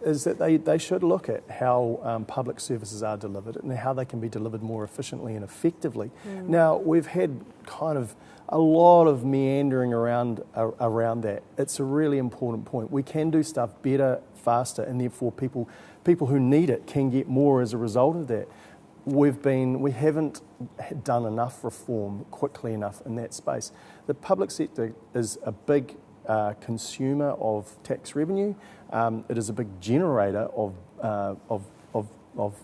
is that they should look at how public services are delivered and how they can be delivered more efficiently and effectively. Now, we've had kind of a lot of meandering around that. It's a really important point. We can do stuff better, faster, and therefore people who need it can get more as a result of that. We haven't done enough reform quickly enough in that space. The public sector is a big consumer of tax revenue. It is a big generator of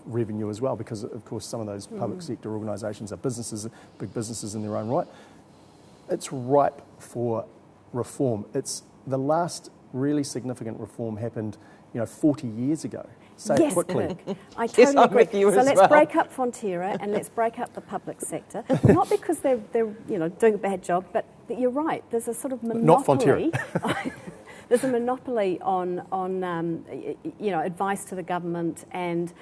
revenue as well, because of course some of those public sector organisations are big businesses in their own right. It's ripe for reform. It's the last really significant reform happened, 40 years ago. Say it quickly. Kirk, I totally agree. With you so as let's well. break up Fonterra and let's break up the public sector. Not because they're doing a bad job, but you're right. There's a sort of monopoly. Not Fonterra. There's a monopoly on advice to the government and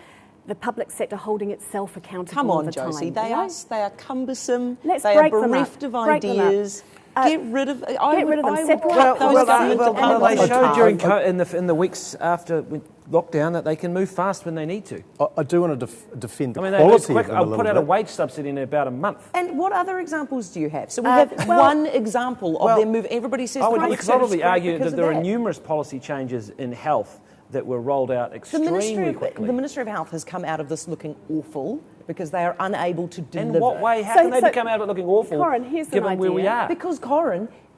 the public sector holding itself accountable. Come all on, the Josie. time. They are cumbersome. Let's they break are them bereft up. of Break them up. ideas. Get rid of them. Separate those They showed government in the weeks after lockdown that they can move fast when they need to. I do want to defend the I mean, quality of them I'll put out a bit. wage subsidy in about a month. And what other examples do you have? So we have one example of them move. Everybody says I would the probably argue because that there of are numerous policy changes in health that were rolled out extremely quickly. The Ministry of Health has come out of this looking awful because they are unable to deliver. In what way? How can they come out of it looking awful, Corin, here's an given where we idea. are?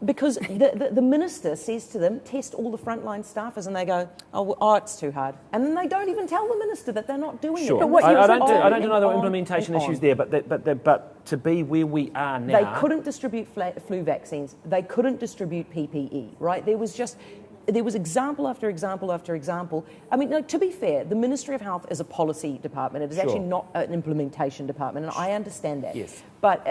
Because the minister says to them, test all the frontline staffers, and they go, oh, it's too hard. And then they don't even tell the minister that they're not doing Sure. it. But what I you don't deny the on implementation and on. issues there, but to be where we are now... They couldn't distribute flu vaccines. They couldn't distribute PPE, right? There was example after example after example. I mean, no, to be fair, the Ministry of Health is a policy department. It is actually not an implementation department, and I understand that. Yes. But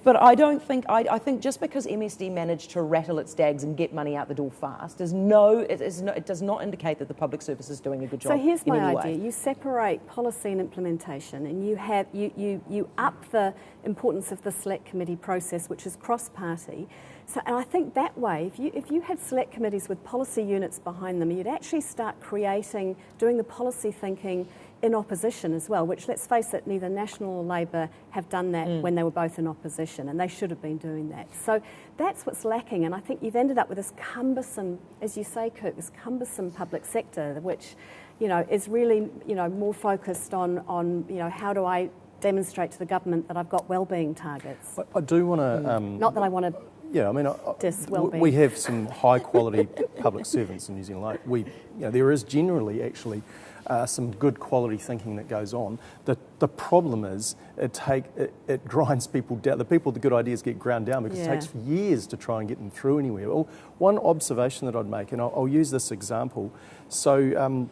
I don't think, I think just because MSD managed to rattle its dags and get money out the door fast, it does not indicate that the public service is doing a good job. So here's in my any idea. way. You separate policy and implementation, and you up the importance of the select committee process, which is cross-party. So, and I think that way, if you had select committees with policy units behind them, you'd actually start doing the policy thinking in opposition as well, which, let's face it, neither National or Labor have done that when they were both in opposition, and they should have been doing that. So that's what's lacking, and I think you've ended up with this cumbersome, as you say, Kirk, this cumbersome public sector, which, is really, more focused on how do I demonstrate to the government that I've got wellbeing targets. I do want to... Not that I want to... Yeah, I mean, we have some high-quality public servants in New Zealand. There is generally actually some good quality thinking that goes on. The problem is it grinds people down. The people with the good ideas get ground down because it takes years to try and get them through anywhere. Well, one observation that I'd make, and I'll use this example. So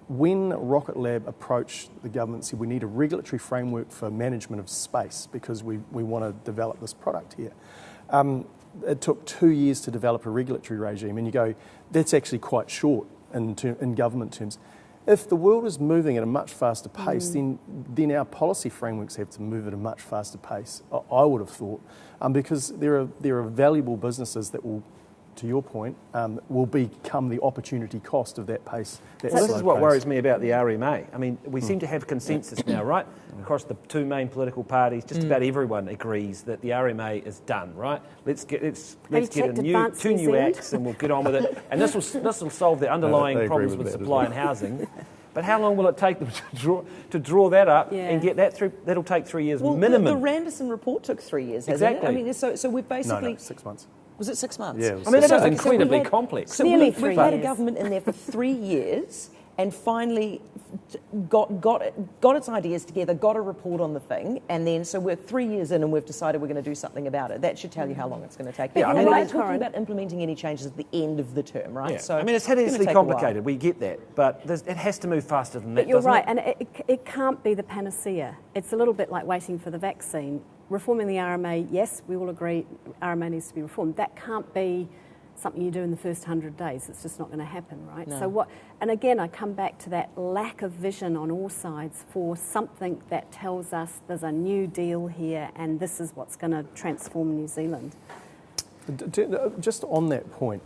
when Rocket Lab approached the government and said we need a regulatory framework for management of space because we want to develop this product here, it took 2 years to develop a regulatory regime, and you go, that's actually quite short in government terms. If the world is moving at a much faster pace, then our policy frameworks have to move at a much faster pace, I would have thought, because there are valuable businesses that will, to your point, will become the opportunity cost of that pace. This is what worries me about the RMA. I mean, we seem to have consensus now, right? Across the two main political parties, just about everyone agrees that the RMA is done, right? Let's get two new acts and we'll get on with it. And this will solve the underlying problems with supply and housing. But how long will it take them to draw that up and get that through? That'll take 3 years minimum. The Randerson report took 3 years, hasn't it? I mean, so we've basically... No, 6 months. Was it 6 months? Yeah. I mean, that is incredibly complex. So we've had a government in there for 3 years and finally got its ideas together, got a report on the thing, and then so we're 3 years in and we've decided we're going to do something about it. That should tell you how long it's going to take. Yeah, we're not talking about implementing any changes at the end of the term, right? Yeah. So I mean, it's hideously complicated. We get that, but it has to move faster than that. But you're right, and it can't be the panacea. It's a little bit like waiting for the vaccine. Reforming the RMA, yes, we all agree RMA needs to be reformed. That can't be something you do in the first 100 days. It's just not going to happen, right? No. So and again, I come back to that lack of vision on all sides for something that tells us there's a new deal here and this is what's going to transform New Zealand. Just on that point,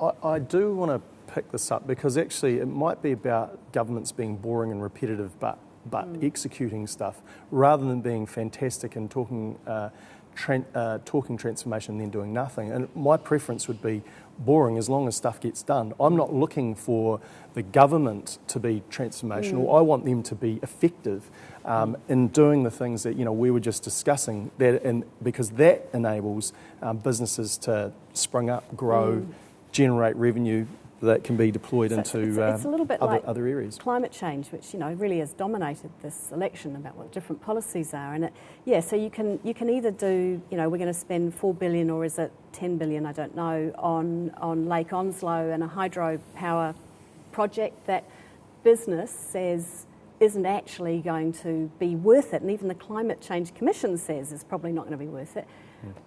I do want to pick this up because actually it might be about governments being boring and repetitive but executing stuff rather than being fantastic and talking transformation and then doing nothing. And my preference would be boring as long as stuff gets done. I'm not looking for the government to be transformational. I want them to be effective in doing the things that we were just discussing. Because that enables businesses to spring up, grow, generate revenue that can be deployed into it's a little bit like other areas. Climate change, which really has dominated this election about what different policies are, and so you can either do we're going to spend 4 billion or is it 10 billion, I don't know, on Lake Onslow and a hydropower project that business says isn't actually going to be worth it, and even the Climate Change Commission says is probably not going to be worth it,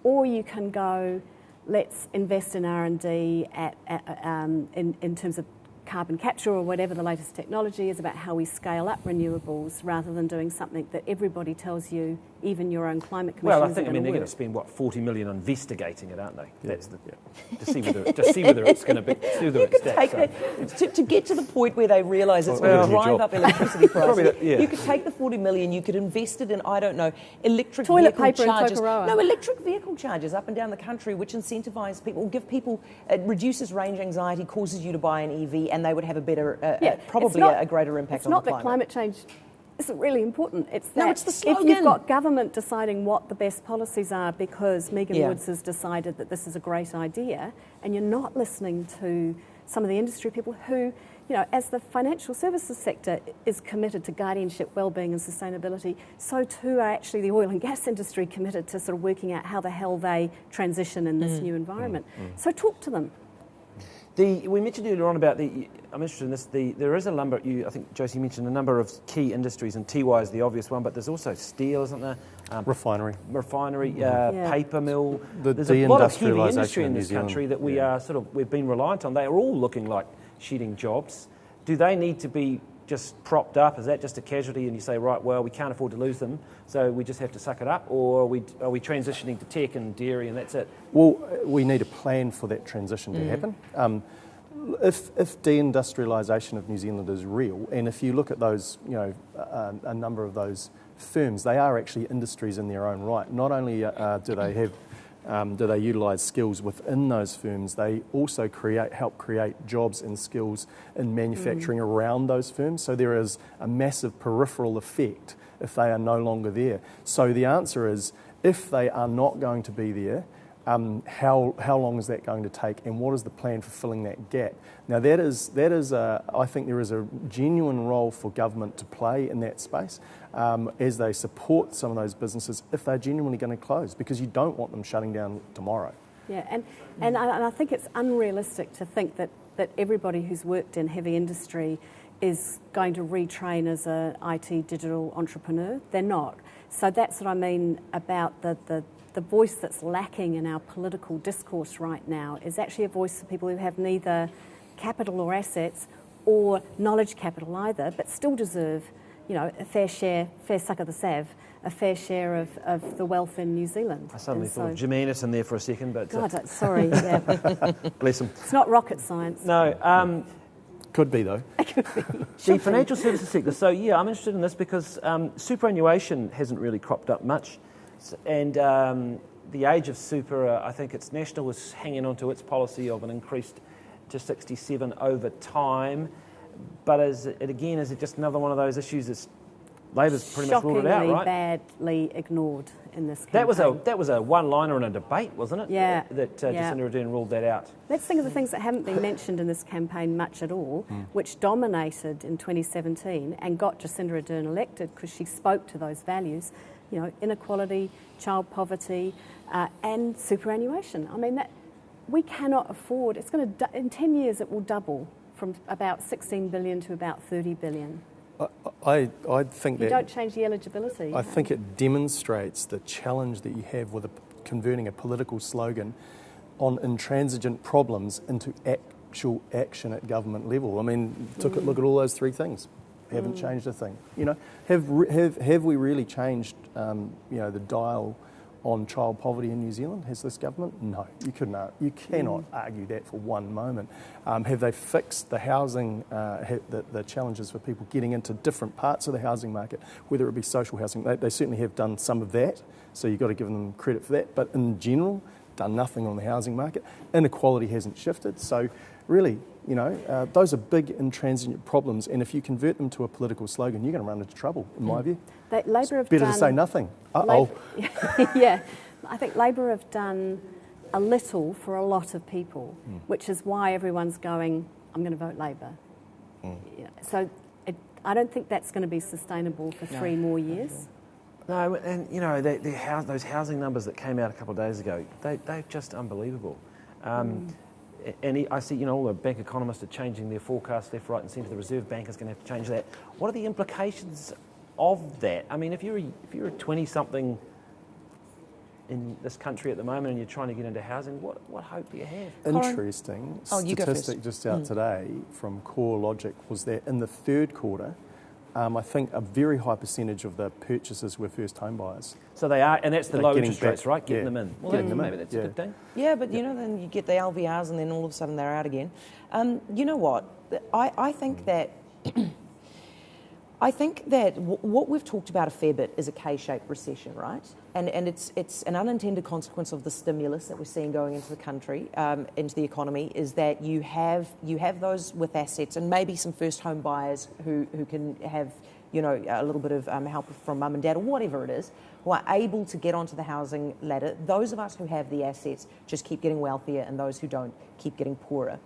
or you can go, let's invest in R&D in terms of carbon capture or whatever the latest technology is about how we scale up renewables rather than doing something that everybody tells you, even your own climate commission. Well, I think they're going to spend 40 million on investigating it, aren't they? Yeah. That's to see whether it's going to be to get to the point where they realise it's going to drive up electricity prices. You could take the 40 million, you could invest it in electric toilet vehicle paper charges. In Tokoroa. No, electric vehicle charges up and down the country, which incentivise people, give people, it reduces range anxiety, causes you to buy an EV, and they would have a better, a greater impact on the climate. It's not that climate change isn't really important. It's that it's the slogan. If you've got government deciding what the best policies are because Megan Woods has decided that this is a great idea, and you're not listening to some of the industry people who, as the financial services sector is committed to guardianship, wellbeing and sustainability, so too are actually the oil and gas industry committed to sort of working out how the hell they transition in this new environment. So talk to them. We mentioned earlier on about I'm interested in this, there is a number, I think Josie mentioned a number of key industries, and Tiwai is the obvious one, but there's also steel, isn't there? Refinery, paper mill. There's a lot of heavy industry in this country that we've been reliant on. They are all looking like shedding jobs. Do they need to be just propped up? Is that just a casualty and you say, right, well, we can't afford to lose them, so we just have to suck it up? Or are we transitioning to tech and dairy and that's it? Well, we need a plan for that transition to happen. If deindustrialisation of New Zealand is real, and if you look at those, a number of those firms, they are actually industries in their own right. Not only do they utilise skills within those firms, they also help create jobs and skills in manufacturing around those firms. So there is a massive peripheral effect if they are no longer there. So the answer is, if they are not going to be there, how long is that going to take, and what is the plan for filling that gap? Now, I think there is a genuine role for government to play in that space as they support some of those businesses if they're genuinely going to close, because you don't want them shutting down tomorrow. Yeah, and I think it's unrealistic to think that everybody who's worked in heavy industry is going to retrain as an IT digital entrepreneur. They're not. So that's what I mean about the voice that's lacking in our political discourse right now is actually a voice for people who have neither capital or assets or knowledge capital either, but still deserve, a fair suck of the sav, a fair share of the wealth in New Zealand. I suddenly thought of Jim Anderson there for a second, but... God, sorry, yeah. Bless him. It's not rocket science. No, could be though. The financial services sector. So yeah, I'm interested in this because superannuation hasn't really cropped up much, and the age of super, I think it's National is hanging on to its policy of an increase to 67 over time. But is it just another one of those issues that Labor's pretty much ruled it out, right? Badly ignored in this campaign. That was a one-liner in a debate, wasn't it? Yeah. That Jacinda Ardern ruled that out. Let's think of the things that haven't been mentioned in this campaign much at all, which dominated in 2017 and got Jacinda Ardern elected because she spoke to those values, inequality, child poverty, and superannuation. I mean, that we cannot afford. It's going to in 10 years it will double from about 16 billion to about 30 billion. I think that... You don't change the eligibility. I think it demonstrates the challenge that you have with converting a political slogan on intransigent problems into actual action at government level. I mean, look at all those three things. Haven't changed a thing. Have we really changed, the dial on child poverty in New Zealand? Has this government? No, you cannot argue that for one moment. Have they fixed the housing, the challenges for people getting into different parts of the housing market, whether it be social housing? They certainly have done some of that, so you've got to give them credit for that. But in general, done nothing on the housing market. Inequality hasn't shifted. So really, those are big intransigent problems, and if you convert them to a political slogan, you're going to run into trouble, in my view. Labor have better done, to say nothing. Yeah, I think Labor have done a little for a lot of people, which is why everyone's going, I'm going to vote Labor. So I don't think that's going to be sustainable for 3 more years. No, and those housing numbers that came out a couple of days ago, they're just unbelievable. And I see, all the bank economists are changing their forecasts left, right and centre. The Reserve Bank is going to have to change that. What are the implications of that? I mean, if you're a 20-something in this country at the moment and you're trying to get into housing, what hope do you have? Interesting statistic just out today from CoreLogic was that in the third quarter, I think a very high percentage of the purchases were first home buyers. So they are, and that's the low interest rates, right? Getting them in. Well, maybe that's a good thing. Yeah, but then you get the LVRs and then all of a sudden they're out again. You know what? I think that what we've talked about a fair bit is a K-shaped recession, right? And it's an unintended consequence of the stimulus that we're seeing going into the country, into the economy, is that you have those with assets and maybe some first home buyers who can have a little bit of help from mum and dad or whatever it is, who are able to get onto the housing ladder. Those of us who have the assets just keep getting wealthier, and those who don't keep getting poorer.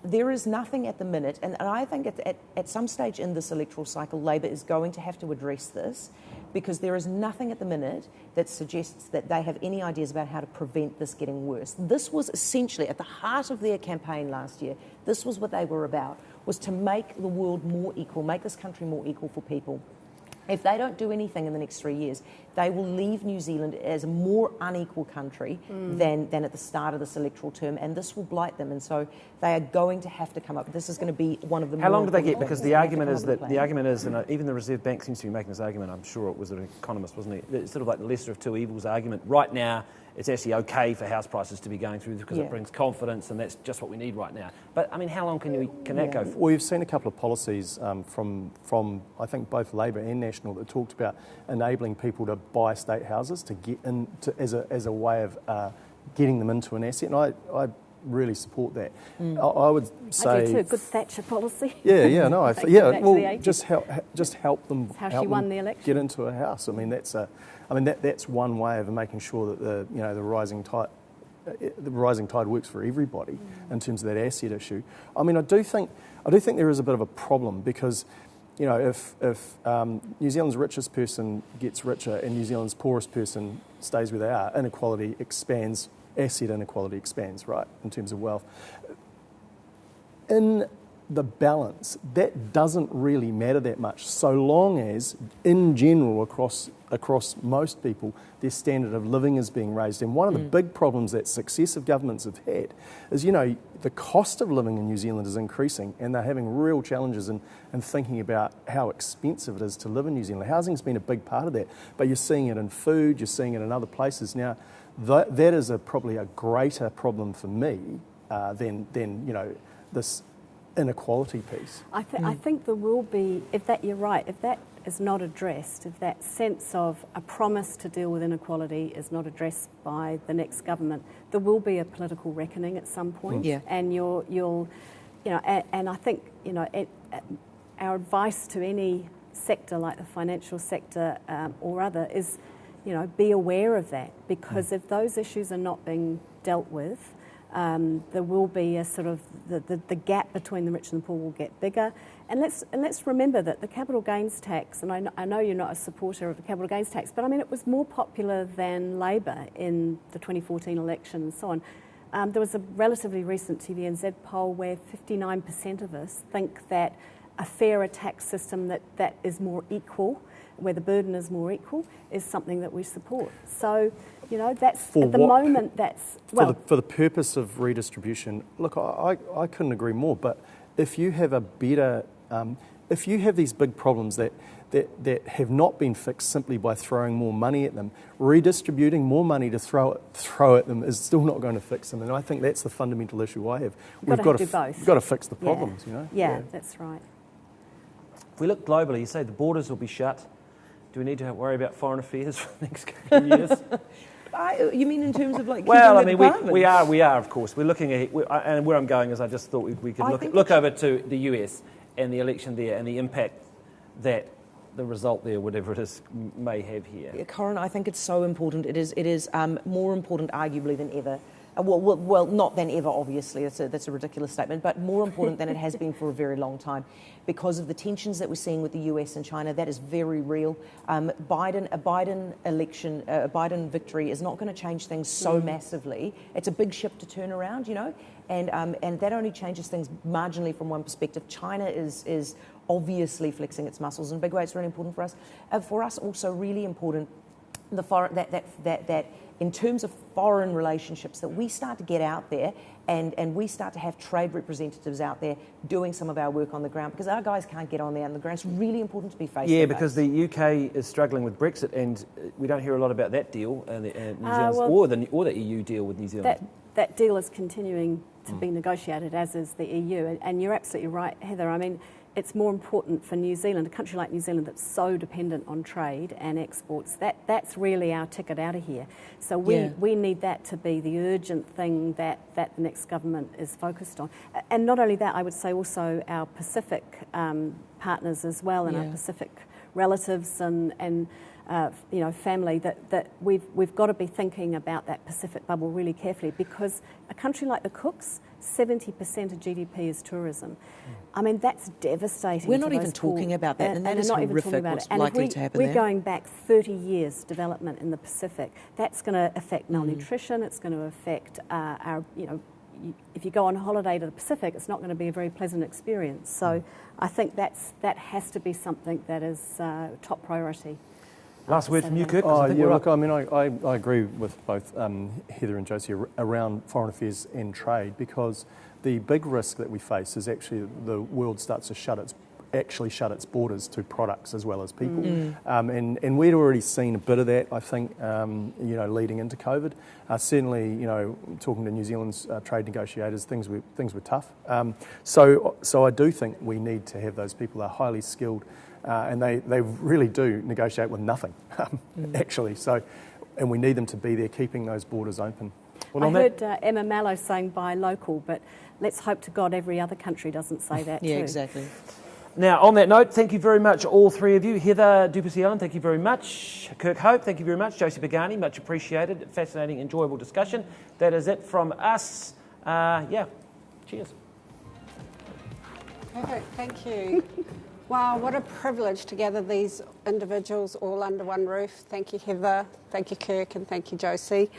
There is nothing at the minute, and I think at some stage in this electoral cycle, Labor is going to have to address this, because there is nothing at the minute that suggests that they have any ideas about how to prevent this getting worse. This was essentially at the heart of their campaign last year. This was what they were about, was to make the world more equal, make this country more equal for people. If they don't do anything in the next 3 years, they will leave New Zealand as a more unequal country than at the start of this electoral term, and this will blight them. And so they are going to have to come up. This is going to be one of the. How long do they get? Because the argument is, and even the Reserve Bank seems to be making this argument. I'm sure it was an economist, wasn't he? It's sort of like the lesser of two evils argument. Right now, it's actually okay for house prices to be going through because it brings confidence, and that's just what we need right now. But I mean, how long can that go for? Well, we've seen a couple of policies from I think both Labor and National that talked about enabling people to buy state houses to get in as a way of getting them into an asset. And really support that. I would say... I do too. Good Thatcher policy. Yeah, no, Back to the 80s. just help them. How help she won them the election. Get into a house. I mean, that's one way of making sure that the rising tide works for everybody in terms of that asset issue. I mean, I do think there is a bit of a problem because, if New Zealand's richest person gets richer and New Zealand's poorest person stays where they are, inequality expands, asset inequality expands, right, in terms of wealth. In the balance, that doesn't really matter that much, so long as, in general, across most people, their standard of living is being raised. And one of the big problems that successive governments have had is, the cost of living in New Zealand is increasing, and they're having real challenges in thinking about how expensive it is to live in New Zealand. Housing's been a big part of that, but you're seeing it in food, you're seeing it in other places. Now, that is probably a greater problem for me than this inequality piece. I think there will be, you're right, if that is not addressed, if that sense of a promise to deal with inequality is not addressed by the next government, there will be a political reckoning at some point. Yeah. And and I think, our advice to any sector like the financial sector or other is, be aware of that, because if those issues are not being dealt with, there will be a sort of the gap between the rich and the poor will get bigger. And let's remember that the capital gains tax, and I know you're not a supporter of the capital gains tax, but I mean it was more popular than Labor in the 2014 election and so on. There was a relatively recent TVNZ poll where 59% of us think that a fairer tax system that is more equal, where the burden is more equal, is something that we support. So, that's For at the what moment that's for the purpose of redistribution. Look, I couldn't agree more. But if you have if you have these big problems that have not been fixed simply by throwing more money at them, redistributing more money to throw at them is still not going to fix them. And I think that's the fundamental issue I have. We've got to do both. We've got to fix the problems. Yeah, that's right. If we look globally, you say the borders will be shut. Do we need to worry about foreign affairs for the next couple of years? You mean in terms of Well, I mean, we are, of course. We're looking at, and where I'm going is I just thought we could look over to the US and the election there and the impact that the result there, whatever it is, may have here. Yeah, Corin, I think it's so important. It is more important, arguably, than ever. Well, not than ever, obviously. That's a ridiculous statement, but more important than it has been for a very long time, because of the tensions that we're seeing with the US and China. That is very real. A Biden election, a Biden victory is not going to change things so massively. It's a big ship to turn around, and that only changes things marginally from one perspective. China is obviously flexing its muscles in a big way. It's really important for us. For us, also really important that in terms of foreign relationships, that we start to get out there and we start to have trade representatives out there doing some of our work on the ground, because our guys can't get on there on the ground. It's really important to be face to face. Yeah, because the UK is struggling with Brexit, and we don't hear a lot about that deal, New Zealand, or the EU deal with New Zealand. That deal is continuing to be negotiated, as is the EU. And you're absolutely right, Heather. I mean, it's more important for New Zealand, a country like New Zealand that's so dependent on trade and exports. That's really our ticket out of here. So we need that to be the urgent thing that the next government is focused on. And not only that, I would say also our Pacific partners as well, and our Pacific relatives and family, that we've got to be thinking about that Pacific bubble really carefully, because a country like the Cooks, 70% of GDP is tourism. I mean, that's devastating. We're not even talking about that, and that is horrific what's likely to happen there. We're going back 30 years development in the Pacific. That's going to affect malnutrition. It's going to affect our, if you go on holiday to the Pacific, it's not going to be a very pleasant experience. So I think that has to be something that is top priority. Last word from you, Kirk. I agree with both Heather and Josie around foreign affairs and trade, because the big risk that we face is actually the world starts to shut its borders to products as well as people. And we'd already seen a bit of that, I think, leading into COVID. Certainly, talking to New Zealand's trade negotiators, things were tough. So I do think we need to have those people. They're highly skilled. And they really do negotiate with nothing, actually. So, and we need them to be there, keeping those borders open. Well, I on heard Emma Mallow saying buy local, but let's hope to God every other country doesn't say that Yeah, too. exactly. Now, on that note, thank you very much, all three of you. Heather Plessis-Allan, thank you very much. Kirk Hope, thank you very much. Josie Pagani, much appreciated. Fascinating, enjoyable discussion. That is it from us. Cheers. Perfect, thank you. Wow, what a privilege to gather these individuals all under one roof. Thank you, Heather. Thank you, Kirk, and thank you, Josie.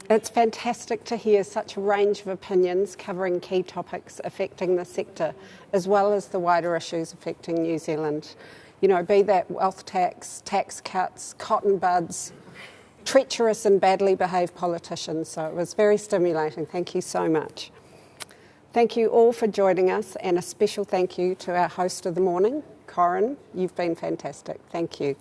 It's fantastic to hear such a range of opinions covering key topics affecting the sector, as well as the wider issues affecting New Zealand. You know, be that wealth tax, tax cuts, cotton buds, treacherous and badly behaved politicians. So it was very stimulating. Thank you so much. Thank you all for joining us, and a special thank you to our host of the morning, Corin. You've been fantastic. Thank you.